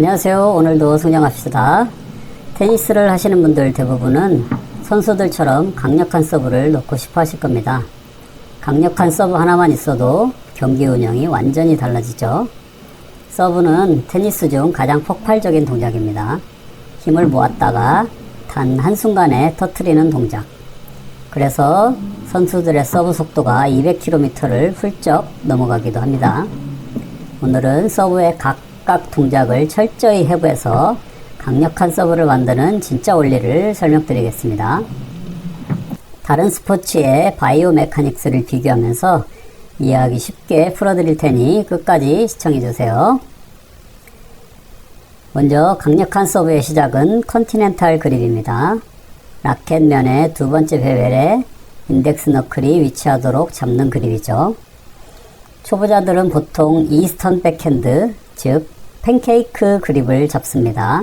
안녕하세요. 오늘도 성장합시다. 테니스를 하시는 분들 대부분은 선수들처럼 강력한 서브를 놓고 싶어 하실 겁니다. 강력한 서브 하나만 있어도 경기 운영이 완전히 달라지죠. 서브는 테니스 중 가장 폭발적인 동작입니다. 힘을 모았다가 단 한순간에 터트리는 동작. 그래서 선수들의 서브 속도가 200km를 훌쩍 넘어가기도 합니다. 오늘은 서브의 각각 동작을 철저히 해부해서 강력한 서브를 만드는 진짜 원리를 설명드리겠습니다. 다른 스포츠의 바이오 메카닉스를 비교하면서 이해하기 쉽게 풀어드릴 테니 끝까지 시청해주세요. 먼저 강력한 서브의 시작은 컨티넨탈 그립입니다. 라켓면의 두 번째 베벨에 인덱스 너클이 위치하도록 잡는 그립이죠. 초보자들은 보통 이스턴 백핸드, 즉 팬케이크 그립을 잡습니다.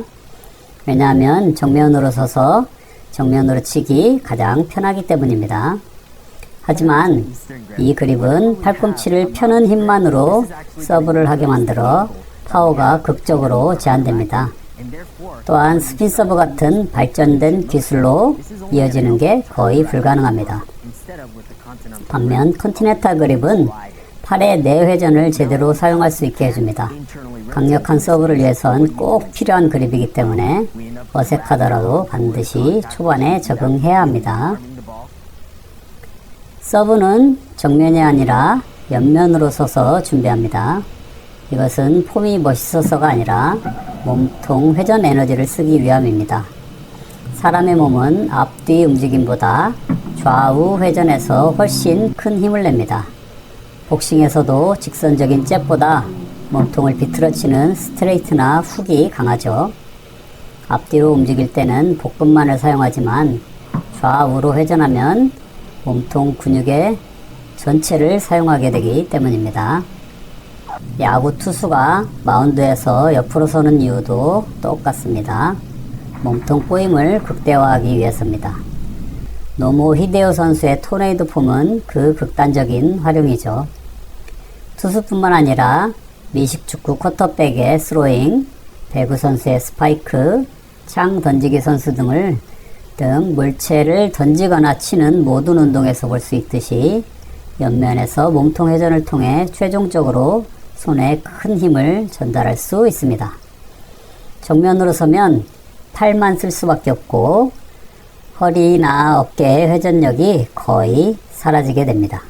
왜냐하면 정면으로 서서 정면으로 치기 가장 편하기 때문입니다. 하지만 이 그립은 팔꿈치를 펴는 힘만으로 서브를 하게 만들어 파워가 극적으로 제한됩니다. 또한 스핀 서브 같은 발전된 기술로 이어지는 게 거의 불가능합니다. 반면 컨티넨탈 그립은 팔의 내회전을 제대로 사용할 수 있게 해줍니다. 강력한 서브를 위해선 꼭 필요한 그립이기 때문에 어색하더라도 반드시 초반에 적응해야 합니다. 서브는 정면이 아니라 옆면으로 서서 준비합니다. 이것은 폼이 멋있어서가 아니라 몸통 회전 에너지를 쓰기 위함입니다. 사람의 몸은 앞뒤 움직임보다 좌우 회전에서 훨씬 큰 힘을 냅니다. 복싱에서도 직선적인 잽보다 몸통을 비틀어치는 스트레이트나 훅이 강하죠. 앞뒤로 움직일 때는 복근만을 사용하지만 좌우로 회전하면 몸통 근육의 전체를 사용하게 되기 때문입니다. 야구 투수가 마운드에서 옆으로 서는 이유도 똑같습니다. 몸통 꼬임을 극대화하기 위해서입니다. 노모 히데오 선수의 토네이도 폼은 그 극단적인 활용이죠. 투수뿐만 아니라 미식축구 쿼터백의 스로잉, 배구 선수의 스파이크, 창 던지기 선수 등 물체를 던지거나 치는 모든 운동에서 볼 수 있듯이 옆면에서 몸통 회전을 통해 최종적으로 손에 큰 힘을 전달할 수 있습니다. 정면으로 서면 팔만 쓸 수밖에 없고 허리나 어깨의 회전력이 거의 사라지게 됩니다.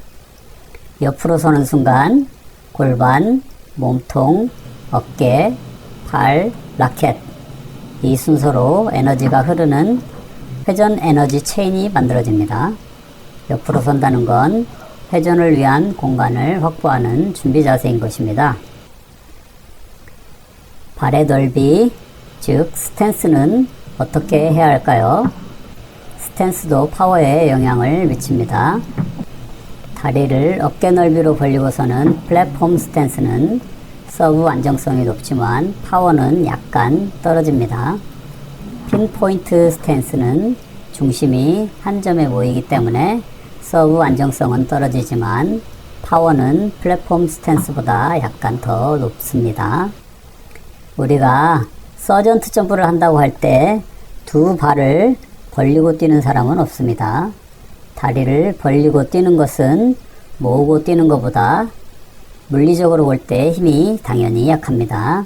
옆으로 서는 순간 골반, 몸통, 어깨, 팔, 라켓 이 순서로 에너지가 흐르는 회전 에너지 체인이 만들어집니다. 옆으로 선다는 건 회전을 위한 공간을 확보하는 준비 자세인 것입니다. 발의 넓이, 즉 스탠스는 어떻게 해야 할까요? 스탠스도 파워에 영향을 미칩니다. 다리를 어깨 넓이로 벌리고 서는 플랫폼 스탠스는 서브 안정성이 높지만 파워는 약간 떨어집니다. 핀포인트 스탠스는 중심이 한 점에 모이기 때문에 서브 안정성은 떨어지지만 파워는 플랫폼 스탠스보다 약간 더 높습니다. 우리가 서전트 점프를 한다고 할 때 두 발을 벌리고 뛰는 사람은 없습니다. 다리를 벌리고 뛰는 것은 모으고 뛰는 것보다 물리적으로 볼 때 힘이 당연히 약합니다.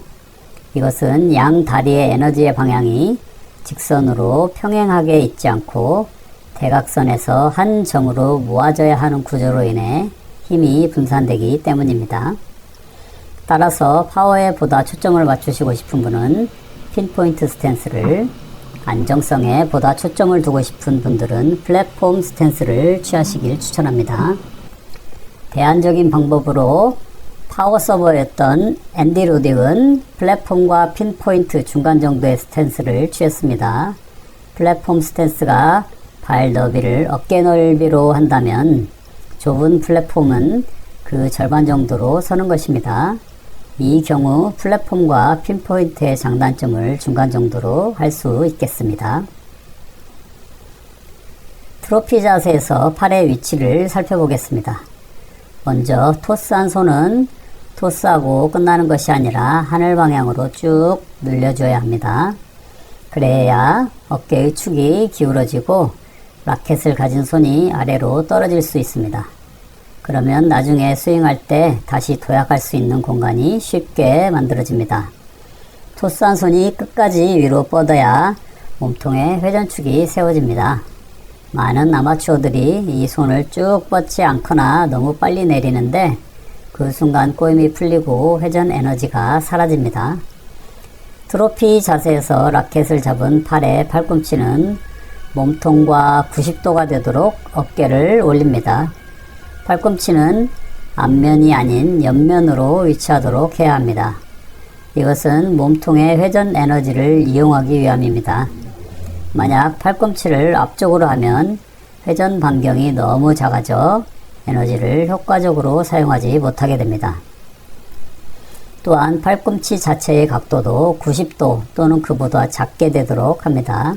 이것은 양 다리의 에너지의 방향이 직선으로 평행하게 있지 않고 대각선에서 한 점으로 모아져야 하는 구조로 인해 힘이 분산되기 때문입니다. 따라서 파워에 보다 초점을 맞추시고 싶은 분은 핀포인트 스탠스를, 안정성에 보다 초점을 두고 싶은 분들은 플랫폼 스탠스를 취하시길 추천합니다. 대안적인 방법으로 파워 서버였던 앤디 로딕은 플랫폼과 핀포인트 중간 정도의 스탠스를 취했습니다. 플랫폼 스탠스가 발 너비를 어깨 넓이로 한다면 좁은 플랫폼은 그 절반 정도로 서는 것입니다. 이 경우 플랫폼과 핀포인트의 장단점을 중간 정도로 할 수 있겠습니다. 트로피 자세에서 팔의 위치를 살펴보겠습니다. 먼저 토스한 손은 토스하고 끝나는 것이 아니라 하늘 방향으로 쭉 늘려줘야 합니다. 그래야 어깨의 축이 기울어지고 라켓을 가진 손이 아래로 떨어질 수 있습니다. 그러면 나중에 스윙할 때 다시 도약할 수 있는 공간이 쉽게 만들어집니다. 토스한 손이 끝까지 위로 뻗어야 몸통에 회전축이 세워집니다. 많은 아마추어들이 이 손을 쭉 뻗지 않거나 너무 빨리 내리는데 그 순간 꼬임이 풀리고 회전 에너지가 사라집니다. 트로피 자세에서 라켓을 잡은 팔의 팔꿈치는 몸통과 90도가 되도록 어깨를 올립니다. 팔꿈치는 앞면이 아닌 옆면으로 위치하도록 해야 합니다. 이것은 몸통의 회전 에너지를 이용하기 위함입니다. 만약 팔꿈치를 앞쪽으로 하면 회전 반경이 너무 작아져 에너지를 효과적으로 사용하지 못하게 됩니다. 또한 팔꿈치 자체의 각도도 90도 또는 그보다 작게 되도록 합니다.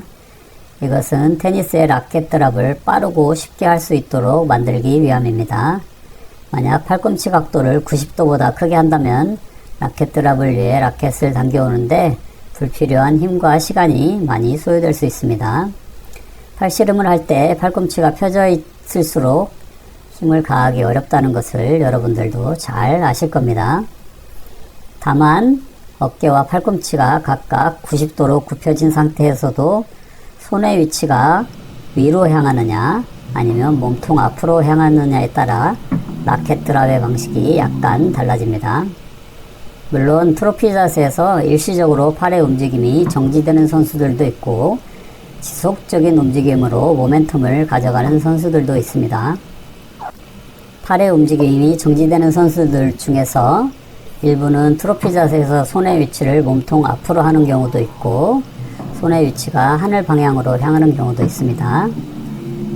이것은 테니스의 라켓 드랍을 빠르고 쉽게 할 수 있도록 만들기 위함입니다. 만약 팔꿈치 각도를 90도보다 크게 한다면 라켓 드랍을 위해 라켓을 당겨오는데 불필요한 힘과 시간이 많이 소요될 수 있습니다. 팔씨름을 할 때 팔꿈치가 펴져 있을수록 힘을 가하기 어렵다는 것을 여러분들도 잘 아실 겁니다. 다만 어깨와 팔꿈치가 각각 90도로 굽혀진 상태에서도 손의 위치가 위로 향하느냐 아니면 몸통 앞으로 향하느냐에 따라 라켓 드랍의 방식이 약간 달라집니다. 물론 트로피 자세에서 일시적으로 팔의 움직임이 정지되는 선수들도 있고 지속적인 움직임으로 모멘텀을 가져가는 선수들도 있습니다. 팔의 움직임이 정지되는 선수들 중에서 일부는 트로피 자세에서 손의 위치를 몸통 앞으로 하는 경우도 있고 손의 위치가 하늘 방향으로 향하는 경우도 있습니다.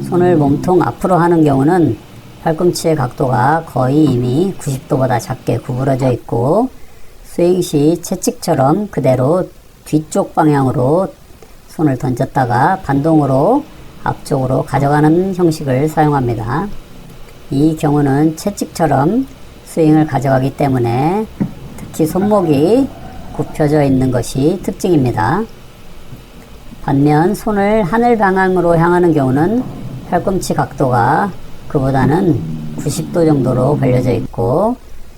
손을 몸통 앞으로 하는 경우는 팔꿈치의 각도가 거의 이미 90도보다 작게 구부러져 있고 스윙 시 채찍처럼 그대로 뒤쪽 방향으로 손을 던졌다가 반동으로 앞쪽으로 가져가는 형식을 사용합니다. 이 경우는 채찍처럼 스윙을 가져가기 때문에 특히 손목이 굽혀져 있는 것이 특징입니다. 반면 손을 하늘 방향으로 향하는 경우는 팔꿈치 각도가 그보다는 90도 정도로 벌려져 있고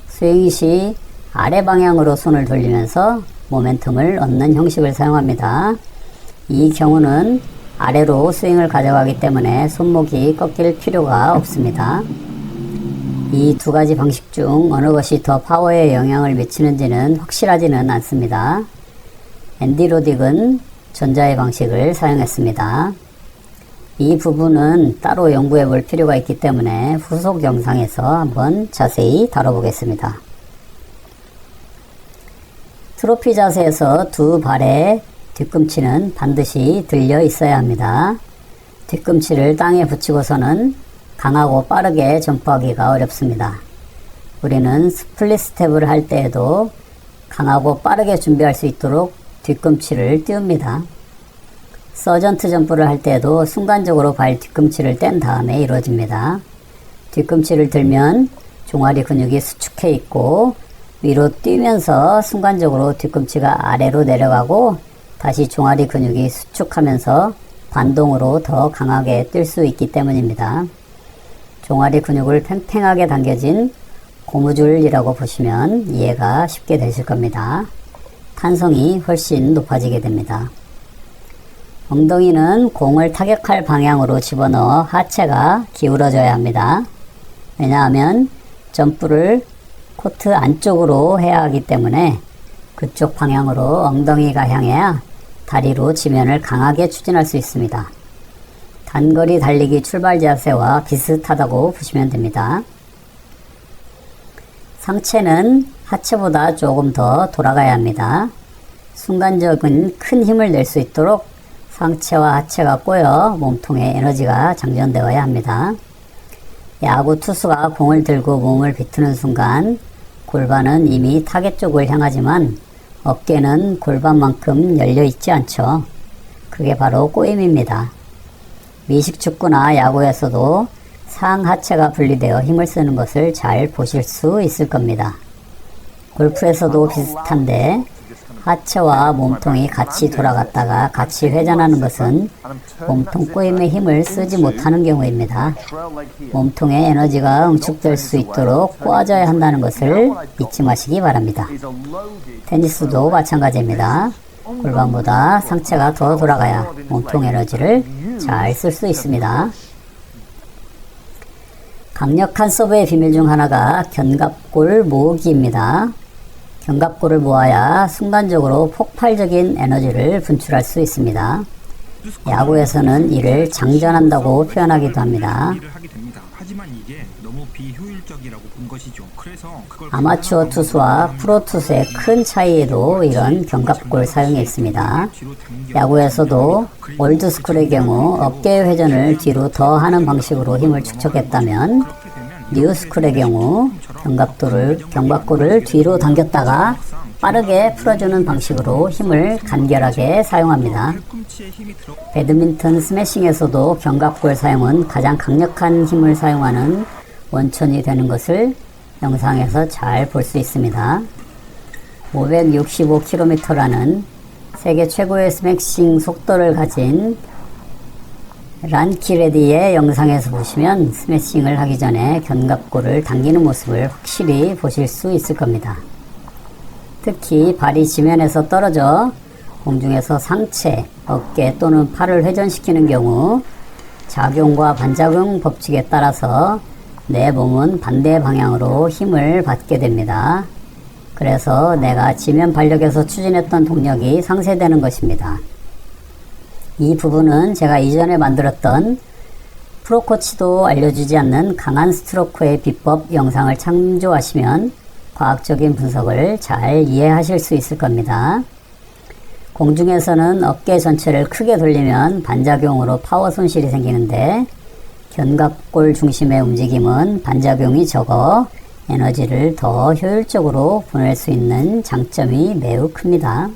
스윙 시 아래 방향으로 손을 돌리면서 모멘텀을 얻는 형식을 사용합니다. 이 경우는 아래로 스윙을 가져가기 때문에 손목이 꺾일 필요가 없습니다. 이 두 가지 방식 중 어느 것이 더 파워에 영향을 미치는지는 확실하지는 않습니다. 앤디 로딕은 전자의 방식을 사용했습니다. 이 부분은 따로 연구해 볼 필요가 있기 때문에 후속 영상에서 한번 자세히 다뤄보겠습니다. 트로피 자세에서 두 발의 뒤꿈치는 반드시 들려 있어야 합니다. 뒤꿈치를 땅에 붙이고서는 강하고 빠르게 점프하기가 어렵습니다. 우리는 스플릿 스텝을 할 때에도 강하고 빠르게 준비할 수 있도록 뒤꿈치를 띄웁니다. 서전트 점프를 할 때에도 순간적으로 발 뒤꿈치를 뗀 다음에 이루어집니다. 뒤꿈치를 들면 종아리 근육이 수축해 있고 위로 뛰면서 순간적으로 뒤꿈치가 아래로 내려가고 다시 종아리 근육이 수축하면서 반동으로 더 강하게 뛸 수 있기 때문입니다. 종아리 근육을 팽팽하게 당겨진 고무줄이라고 보시면 이해가 쉽게 되실 겁니다. 탄성이 훨씬 높아지게 됩니다. 엉덩이는 공을 타격할 방향으로 집어넣어 하체가 기울어져야 합니다. 왜냐하면 점프를 코트 안쪽으로 해야 하기 때문에 그쪽 방향으로 엉덩이가 향해야 다리로 지면을 강하게 추진할 수 있습니다. 단거리 달리기 출발 자세와 비슷하다고 보시면 됩니다. 상체는 하체보다 조금 더 돌아가야 합니다. 순간적인 큰 힘을 낼 수 있도록 상체와 하체가 꼬여 몸통에 에너지가 장전되어야 합니다. 야구 투수가 공을 들고 몸을 비트는 순간 골반은 이미 타겟 쪽을 향하지만 어깨는 골반만큼 열려 있지 않죠. 그게 바로 꼬임입니다. 미식축구나 야구에서도 상하체가 분리되어 힘을 쓰는 것을 잘 보실 수 있을 겁니다. 골프에서도 비슷한데 하체와 몸통이 같이 돌아갔다가 같이 회전하는 것은 몸통 꼬임의 힘을 쓰지 못하는 경우입니다. 몸통의 에너지가 응축될 수 있도록 꼬아줘야 한다는 것을 잊지 마시기 바랍니다. 테니스도 마찬가지입니다. 골반보다 상체가 더 돌아가야 몸통 에너지를 잘 쓸 수 있습니다. 강력한 서브의 비밀 중 하나가 견갑골 모으기입니다. 견갑골을 모아야 순간적으로 폭발적인 에너지를 분출할 수 있습니다. 야구에서는 이를 장전한다고 표현하기도 합니다. 아마추어 투수와 프로 투수의 큰 차이에도 이런 견갑골 사용이 있습니다. 야구에서도 올드스쿨의 경우 어깨 회전을 뒤로 더 하는 방식으로 힘을 축적했다면 뉴스쿨의 경우 견갑골을 뒤로 당겼다가 빠르게 풀어주는 방식으로 힘을 간결하게 사용합니다. 배드민턴 스매싱에서도 견갑골 사용은 가장 강력한 힘을 사용하는 원천이 되는 것을 영상에서 잘 볼 수 있습니다. 565km라는 세계 최고의 스매싱 속도를 가진 란키레디의 영상에서 보시면 스매싱을 하기 전에 견갑골을 당기는 모습을 확실히 보실 수 있을 겁니다. 특히 발이 지면에서 떨어져 공중에서 상체, 어깨 또는 팔을 회전시키는 경우 작용과 반작용 법칙에 따라서 내 몸은 반대 방향으로 힘을 받게 됩니다. 그래서 내가 지면 발력에서 추진했던 동력이 상쇄되는 것입니다. 이 부분은 제가 이전에 만들었던 프로코치도 알려주지 않는 강한 스트로크의 비법 영상을 참조하시면 과학적인 분석을 잘 이해하실 수 있을 겁니다. 공중에서는 어깨 전체를 크게 돌리면 반작용으로 파워 손실이 생기는데 견갑골 중심의 움직임은 반작용이 적어 에너지를 더 효율적으로 보낼 수 있는 장점이 매우 큽니다.